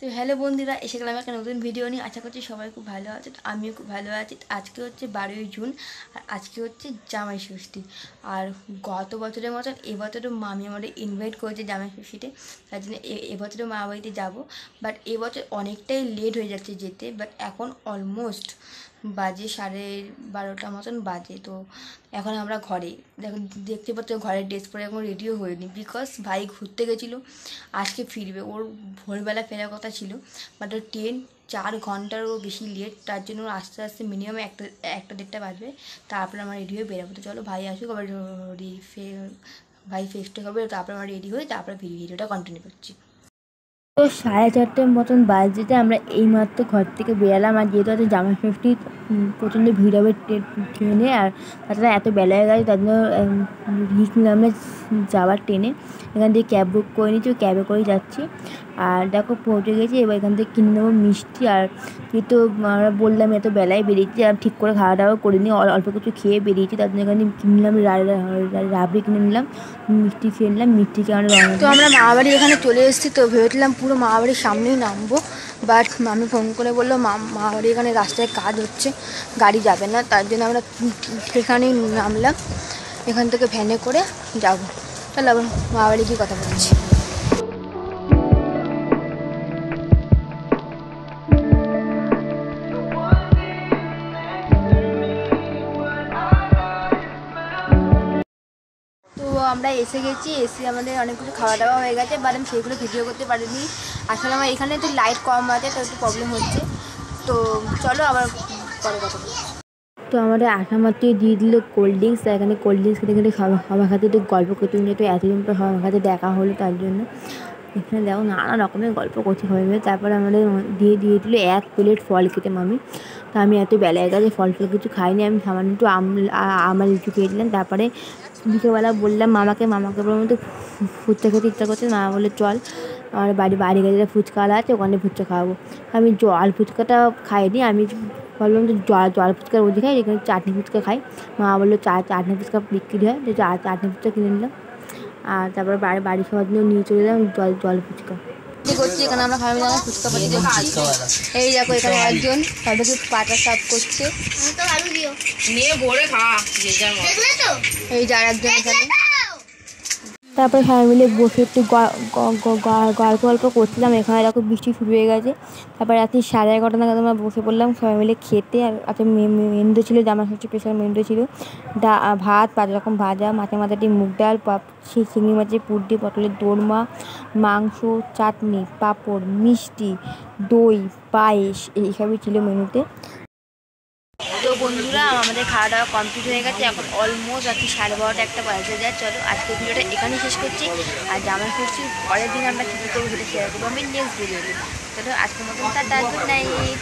তো হ্যালো বন্ধুরা, এসে গেলাম একটা নতুন ভিডিও নিয়ে। আশা করছি সবাই খুব ভালো আছে, আমিও খুব ভালো আছি। আজকে হচ্ছে 12ই জুন আর আজকে হচ্ছে জামাই ষষ্ঠী। আর গত বছরের মতন এবছরও মামি আমাদের ইনভাইট করেছে জামাই ষষ্ঠীতে, তার জন্য এবছরও মা বাড়িতে যাবো। বাট এবছর অনেকটাই লেট হয়ে যাচ্ছে যেতে, বাট এখন অলমোস্ট বাজে 12:30 মতন বাজে। তো এখন আমরা ঘরে দেখতে পাচ্ছি ঘরের ড্রেস পরে এখন রেডিও হয়নি, বিকজ ভাই ঘুরতে গেছিলো, আজকে ফিরবে। ওর ভোরবেলা ফেরার কথা ছিল, বাট ওর ট্রেন 4 ঘন্টারও বেশি লেট, তার জন্য ওর আস্তে আস্তে মিনিমাম একটা দেড়টা বাজবে, তারপরে আমরা রেডি হয়ে বেরোবো। তো চলো ভাই আসুক, আবার ভাই ফেস্ট হবে, তারপরে আমরা রেডি হয়ে তারপরে ভিডিওটা কন্টিনিউ করছি। তো 4:30টার মতন বাজতে আমরা এইমাত্র ঘর থেকে বেরালাম। আর যেহেতু আছে জামাই ষষ্ঠী, প্রচণ্ড ভিড় হবে ট্রেনে, আর তাছাড়া এত বেলা হয়ে গেছে, তার জন্য রিস্ক নিলাম না যাওয়ার ট্রেনে। এখান থেকে ক্যাব বুক করে নিচ্ছি, ওই ক্যাবে করেই যাচ্ছি। আর দেখো পৌঁছে গেছি, এবার এখান থেকে কিনে নেবো মিষ্টি। আর যেহেতু আমরা বললাম এত বেলায় বেরিয়েছি, আর ঠিক করে খাওয়া দাওয়া করে নিই, অল্প কিছু খেয়ে বেরিয়েছি, তার জন্য এখানে কিনে নিলাম রাবড়ি কিনে নিলাম, মিষ্টি খেয়ে নিলাম, মিষ্টি খেয়ে তো আমরা মামাবাড়ির এখানে চলে এসেছি। তো ভেবেছিলাম পুরো মামাবাড়ির সামনেই নামবো, বাট মামি ফোন করে বললো মামাবাড়ির এখানে রাস্তায় কাজ হচ্ছে, গাড়ি যাবে না, তার জন্য আমরা সেখানেই নামলাম। এখান থেকে ভ্যানে করে যাবো। তাহলে আবার মামাবাড়ি গিয়ে কথা বলছি। তো আমরা এসে গেছি, এসে আমাদের অনেক কিছু খাওয়া দাওয়া হয়ে গেছে, বাট আমি সেগুলো ভিডিও করতে পারিনি। আসলে আমার এখানে একটু লাইট কম আছে, তো একটু প্রবলেম হচ্ছে। তো চলো আবার পরে কথা বলছি। তো আমাদের আসা মাত্রই দিয়ে দিল কোল্ড ড্রিঙ্কস। এখানে কোল্ড ড্রিঙ্কস খেতে খেতে খাবার খাতে একটু গল্প করতে, যেহেতু এতদিন পর খাবার খাতে দেখা হলো, তার জন্য এখানে দেখো নানা রকমের গল্প করছি সবাই মিলে। তারপরে আমাদের দিয়ে দিল 1 প্লেট ফল খেতে মামি। তো আমি এত বেলায় গেছে ফল কিছু খাইনি, আমি সামান্য একটু আমার লিচু খেয়েছিলাম। তারপরে বিকেলবেলা বললাম মামাকে বললাম তো ফুচকা খেতে ইচ্ছা করছে, মামা বললো চল আমার বাড়ি গেলে ফুচকাওয়ালা আছে, ওখানে ফুচকা খাওয়াবো। আমি জল ফুচকাটা খাইনি, আমি ভাবলাম যে জল ফুচকা রোজই খাই, এখানে চাটনি ফুচকা খাই। মা বললো চাটনি ফুচকা বিক্রি হয়, তো চাটনি ফুচকা কিনে নিলাম। আর তারপরে বাড়ি খাওয়ার জন্য নিয়ে চলে এলাম জল ফুচকা করছি। এখানে আমরা খাওয়া দাওয়া ফুচকা পাতি করছি। এই দেখো এখানে একজন তাদেরকে পাটা সাফ করছে, এই যার একজন এখানে। তারপরে সবাই মিলে বসে একটু গল্প করছিলাম। এখানে দেখো বৃষ্টি শুরু হয়ে গেছে। তারপরে রাত্রি 11:30 নাগাদ আমরা বসে পড়লাম সবাই মিলে খেতে। আর একটা মেনু ছিল, জামাই ষষ্ঠী স্পেশাল মেনু ছিল, ভাত, 5 রকম ভাজা, মাথাটি মুগ ডাল, চিংড়ি মাছের পুর, পটলের দোরমা, মাংস, চাটনি, পাঁপড়, মিষ্টি, দই, পায়েস, এইসবই ছিল মেনুতে। তো বন্ধুরা আমাদের খাওয়া দাওয়া কমপ্লিট হয়ে গেছে, এখন অলমোস্ট রাত্রি 12:30 একটা বাজে যায়। চলো আজকে ভিডিওটা এখানেই শেষ করছি। আর জামাই ষষ্ঠীর পরের দিন আমরা কী করবো সেটা শেয়ার করবো আমি নেক্সট ভিডিওতে। চলো আজকের মতন টাটা, গুড নাইট।